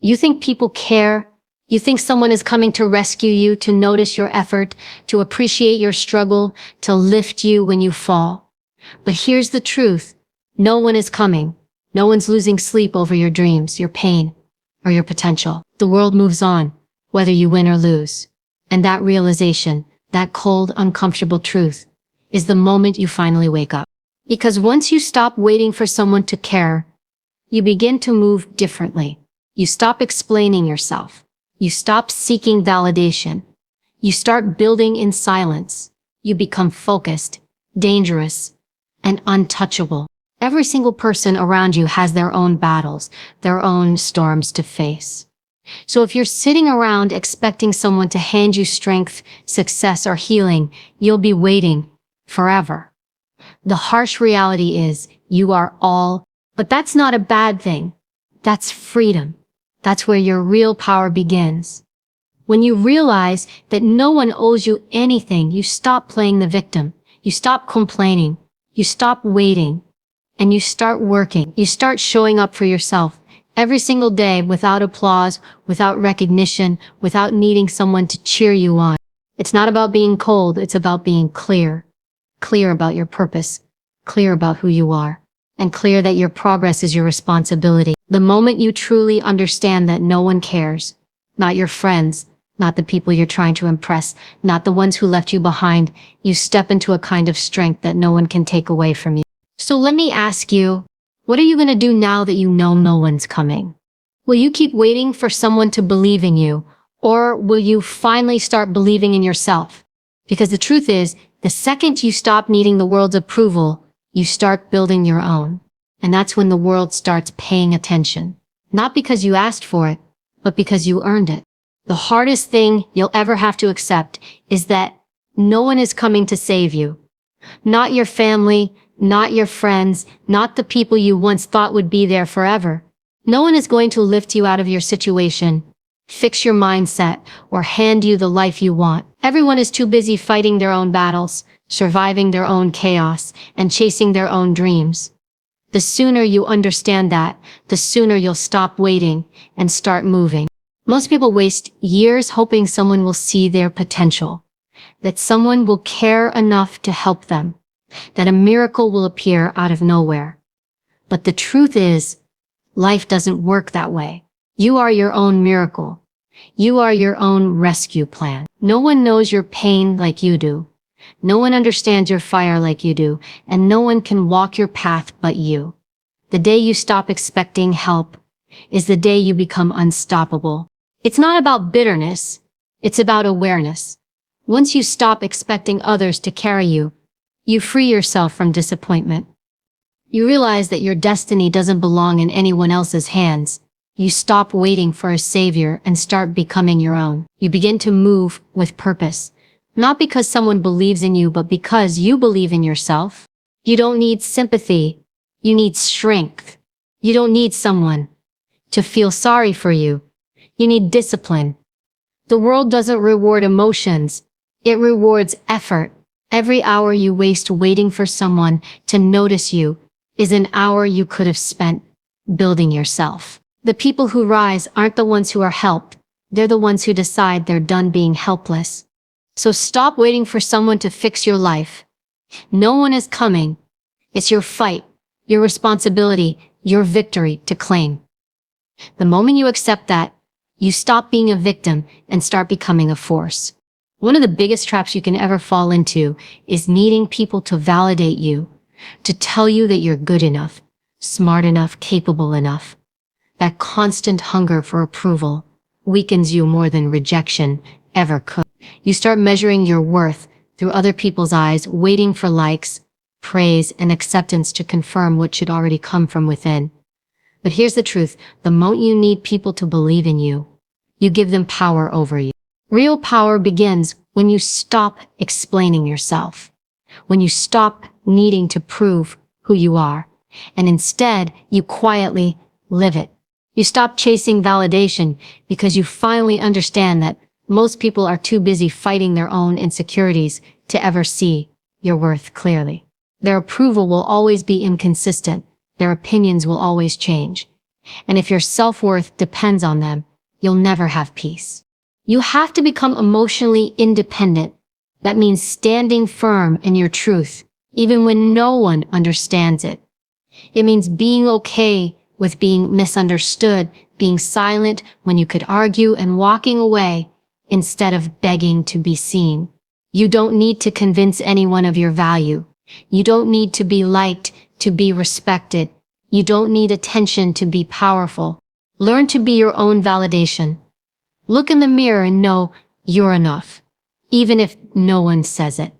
You think people care. You think someone is coming to rescue you, to notice your effort, to appreciate your struggle, to lift you when you fall. But here's the truth. No one is coming. No one's losing sleep over your dreams, your pain, or your potential. The world moves on, whether you win or lose. And that realization, that cold, uncomfortable truth, is the moment you finally wake up. Because once you stop waiting for someone to care, you begin to move differently. You stop explaining yourself. You stop seeking validation. You start building in silence. You become focused, dangerous, and untouchable. Every single person around you has their own battles, their own storms to face. So if you're sitting around expecting someone to hand you strength, success, or healing, you'll be waiting forever. The harsh reality is you are all, but that's not a bad thing. That's freedom. That's where your real power begins. When you realize that no one owes you anything, you stop playing the victim. You stop complaining. You stop waiting. And you start working. You start showing up for yourself every single day without applause, without recognition, without needing someone to cheer you on. It's not about being cold. It's about being clear. Clear about your purpose. Clear about who you are. And clear that your progress is your responsibility. The moment you truly understand that no one cares, not your friends, not the people you're trying to impress, not the ones who left you behind, you step into a kind of strength that no one can take away from you. So let me ask you, what are you going to do now that you know no one's coming? Will you keep waiting for someone to believe in you, or will you finally start believing in yourself? Because the truth is, the second you stop needing the world's approval, you start building your own. And that's when the world starts paying attention. Not because you asked for it, but because you earned it. The hardest thing you'll ever have to accept is that no one is coming to save you. Not your family, not your friends, not the people you once thought would be there forever. No one is going to lift you out of your situation, fix your mindset, or hand you the life you want. Everyone is too busy fighting their own battles, surviving their own chaos, and chasing their own dreams. The sooner you understand that, the sooner you'll stop waiting and start moving. Most people waste years hoping someone will see their potential, that someone will care enough to help them, that a miracle will appear out of nowhere. But the truth is, life doesn't work that way. You are your own miracle. You are your own rescue plan. No one knows your pain like you do. No one understands your fire like you do, and no one can walk your path but you. The day you stop expecting help is the day you become unstoppable. It's not about bitterness. It's about awareness. Once you stop expecting others to carry you, you free yourself from disappointment. You realize that your destiny doesn't belong in anyone else's hands. You stop waiting for a savior and start becoming your own. You begin to move with purpose. Not because someone believes in you, but because you believe in yourself. You don't need sympathy. You need strength. You don't need someone to feel sorry for you. You need discipline. The world doesn't reward emotions. It rewards effort. Every hour you waste waiting for someone to notice you is an hour you could have spent building yourself. The people who rise aren't the ones who are helped. They're the ones who decide they're done being helpless. So stop waiting for someone to fix your life. No one is coming. It's your fight, your responsibility, your victory to claim. The moment you accept that, you stop being a victim and start becoming a force. One of the biggest traps you can ever fall into is needing people to validate you, to tell you that you're good enough, smart enough, capable enough. That constant hunger for approval weakens you more than rejection ever could. You start measuring your worth through other people's eyes, waiting for likes, praise, and acceptance to confirm what should already come from within. But here's the truth. The moment you need people to believe in you, you give them power over you. Real power begins when you stop explaining yourself, when you stop needing to prove who you are, and instead you quietly live it. You stop chasing validation because you finally understand that most people are too busy fighting their own insecurities to ever see your worth clearly. Their approval will always be inconsistent. Their opinions will always change. And if your self-worth depends on them, you'll never have peace. You have to become emotionally independent. That means standing firm in your truth, even when no one understands it. It means being okay with being misunderstood, being silent when you could argue, and walking away instead of begging to be seen. You don't need to convince anyone of your value. You don't need to be liked to be respected. You don't need attention to be powerful. Learn to be your own validation. Look in the mirror and know you're enough, even if no one says it.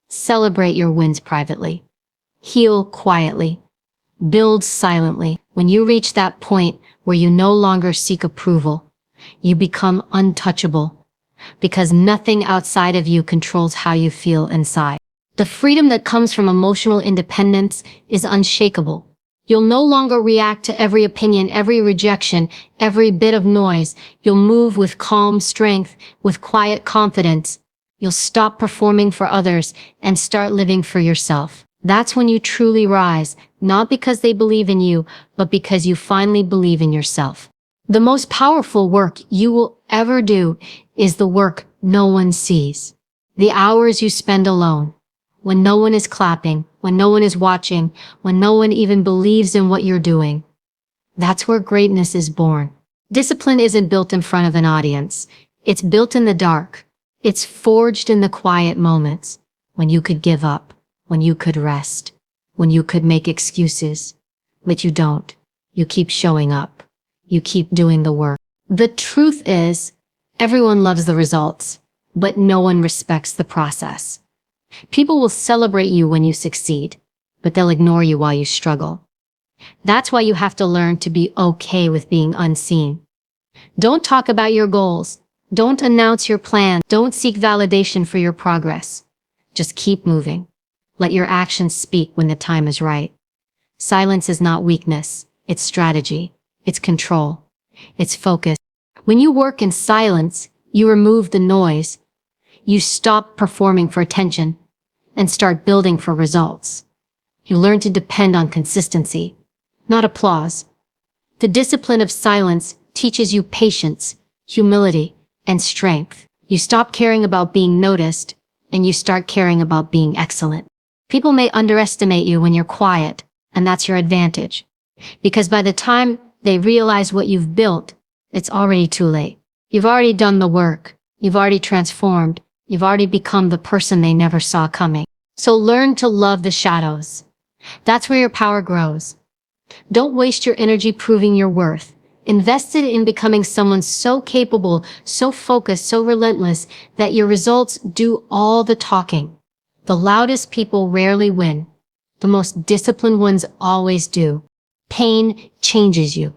Celebrate your wins privately. Heal quietly. Build silently. When you reach that point where you no longer seek approval, you become untouchable, because nothing outside of you controls how you feel inside. The freedom that comes from emotional independence is unshakable. You'll no longer react to every opinion, every rejection, every bit of noise. You'll move with calm strength, with quiet confidence. You'll stop performing for others and start living for yourself. That's when you truly rise, not because they believe in you, but because you finally believe in yourself. The most powerful work you will ever do is the work no one sees. The hours you spend alone, when no one is clapping, when no one is watching, when no one even believes in what you're doing. That's where greatness is born. Discipline isn't built in front of an audience. It's built in the dark. It's forged in the quiet moments, when you could give up, when you could rest, when you could make excuses. But you don't. You keep showing up. You keep doing the work. The truth is, everyone loves the results, but no one respects the process. People will celebrate you when you succeed, but they'll ignore you while you struggle. That's why you have to learn to be okay with being unseen. Don't talk about your goals. Don't announce your plan. Don't seek validation for your progress. Just keep moving. Let your actions speak when the time is right. Silence is not weakness. It's strategy. It's control. It's focus. When you work in silence, you remove the noise. You stop performing for attention and start building for results. You learn to depend on consistency, not applause. The discipline of silence teaches you patience, humility, and strength. You stop caring about being noticed, and you start caring about being excellent. People may underestimate you when you're quiet, and that's your advantage. Because by the time they realize what you've built, it's already too late. You've already done the work. You've already transformed. You've already become the person they never saw coming. So learn to love the shadows. That's where your power grows. Don't waste your energy proving your worth. Invest it in becoming someone so capable, so focused, so relentless that your results do all the talking. The loudest people rarely win. The most disciplined ones always do. Pain changes you.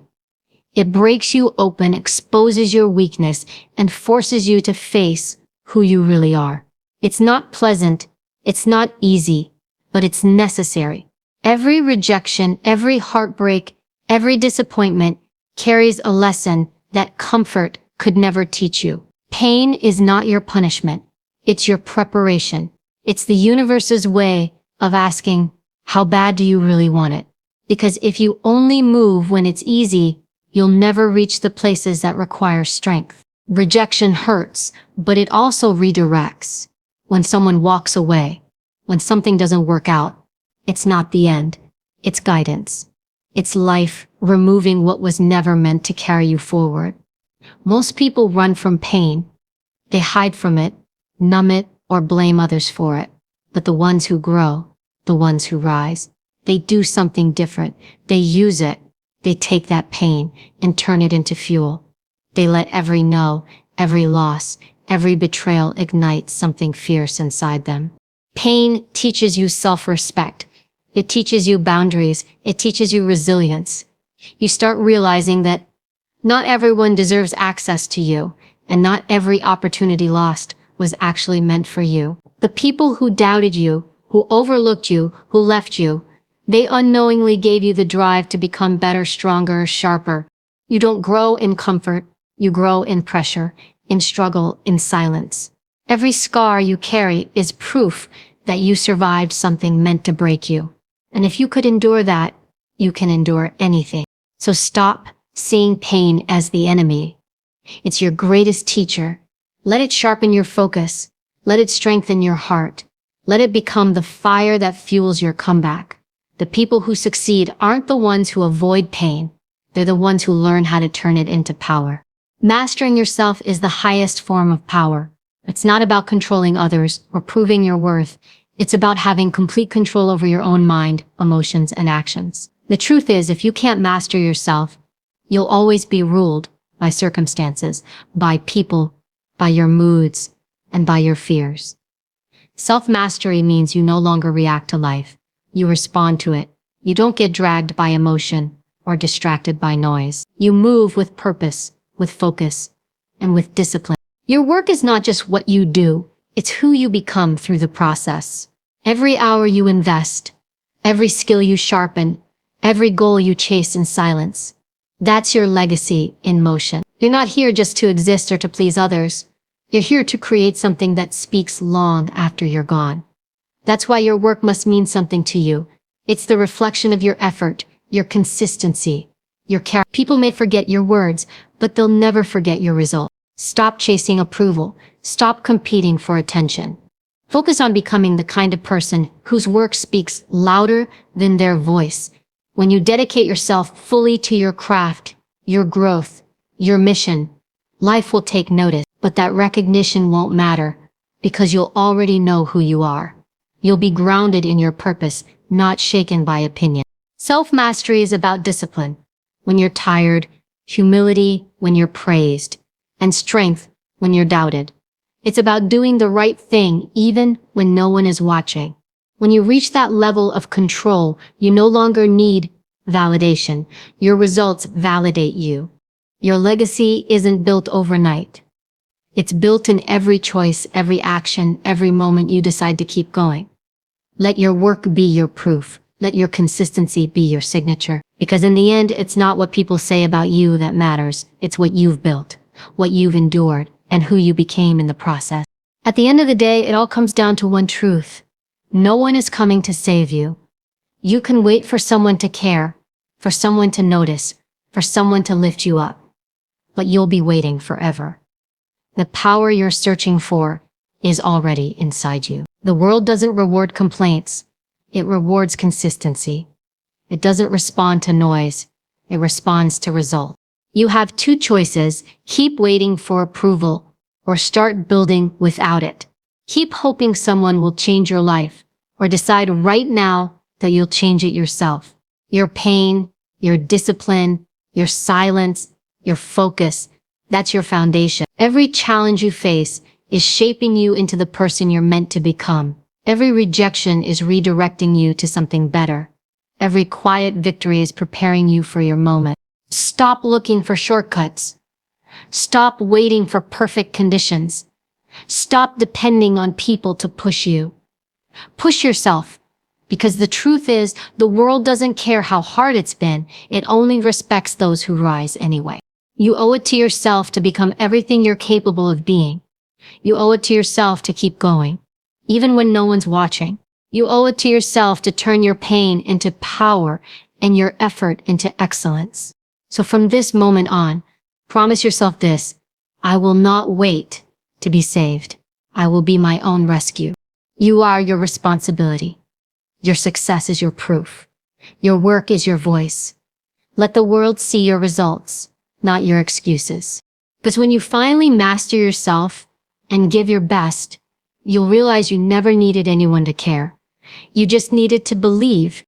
It breaks you open, exposes your weakness, and forces you to face who you really are. It's not pleasant, it's not easy, but it's necessary. Every rejection, every heartbreak, every disappointment carries a lesson that comfort could never teach you. Pain is not your punishment. It's your preparation. It's the universe's way of asking, how bad do you really want it? Because if you only move when it's easy, you'll never reach the places that require strength. Rejection hurts, but it also redirects. When someone walks away, when something doesn't work out, it's not the end. It's guidance. It's life removing what was never meant to carry you forward. Most people run from pain. They hide from it, numb it, or blame others for it. But the ones who grow, the ones who rise, they do something different. They use it. They take that pain and turn it into fuel. They let every no, every loss, every betrayal ignite something fierce inside them. Pain teaches you self-respect. It teaches you boundaries. It teaches you resilience. You start realizing that not everyone deserves access to you, and not every opportunity lost was actually meant for you. The people who doubted you, who overlooked you, who left you, they unknowingly gave you the drive to become better, stronger, sharper. You don't grow in comfort. You grow in pressure, in struggle, in silence. Every scar you carry is proof that you survived something meant to break you. And if you could endure that, you can endure anything. So stop seeing pain as the enemy. It's your greatest teacher. Let it sharpen your focus. Let it strengthen your heart. Let it become the fire that fuels your comeback. The people who succeed aren't the ones who avoid pain. They're the ones who learn how to turn it into power. Mastering yourself is the highest form of power. It's not about controlling others or proving your worth. It's about having complete control over your own mind, emotions, and actions. The truth is, if you can't master yourself, you'll always be ruled by circumstances, by people, by your moods, and by your fears. Self-mastery means you no longer react to life. You respond to it. You don't get dragged by emotion or distracted by noise. You move with purpose, with focus, and with discipline. Your work is not just what you do, it's who you become through the process. Every hour you invest, every skill you sharpen, every goal you chase in silence, that's your legacy in motion. You're not here just to exist or to please others. You're here to create something that speaks long after you're gone. That's why your work must mean something to you. It's the reflection of your effort, your consistency, your character. People may forget your words, but they'll never forget your result. Stop chasing approval. Stop competing for attention. Focus on becoming the kind of person whose work speaks louder than their voice. When you dedicate yourself fully to your craft, your growth, your mission, life will take notice, but that recognition won't matter because you'll already know who you are. You'll be grounded in your purpose, not shaken by opinion. Self-mastery is about discipline. When you're tired, humility when you're praised, and strength when you're doubted. It's about doing the right thing even when no one is watching. When you reach that level of control, you no longer need validation. Your results validate you. Your legacy isn't built overnight. It's built in every choice, every action, every moment you decide to keep going. Let your work be your proof. Let your consistency be your signature. Because in the end, it's not what people say about you that matters. It's what you've built, what you've endured, and who you became in the process. At the end of the day, it all comes down to one truth. No one is coming to save you. You can wait for someone to care, for someone to notice, for someone to lift you up. But you'll be waiting forever. The power you're searching for is already inside you. The world doesn't reward complaints. It rewards consistency. It doesn't respond to noise. It responds to result. You have two choices: keep waiting for approval or start building without it. Keep hoping someone will change your life or decide right now that you'll change it yourself. Your pain, your discipline, your silence, your focus, that's your foundation. Every challenge you face is shaping you into the person you're meant to become. Every rejection is redirecting you to something better. Every quiet victory is preparing you for your moment. Stop looking for shortcuts. Stop waiting for perfect conditions. Stop depending on people to push you. Push yourself, because the truth is, the world doesn't care how hard it's been. It only respects those who rise anyway. You owe it to yourself to become everything you're capable of being. You owe it to yourself to keep going, even when no one's watching. You owe it to yourself to turn your pain into power and your effort into excellence. So from this moment on, promise yourself this: I will not wait to be saved. I will be my own rescue. You are your responsibility. Your success is your proof. Your work is your voice. Let the world see your results, not your excuses. Because when you finally master yourself and give your best, you'll realize you never needed anyone to care. You just needed to believe.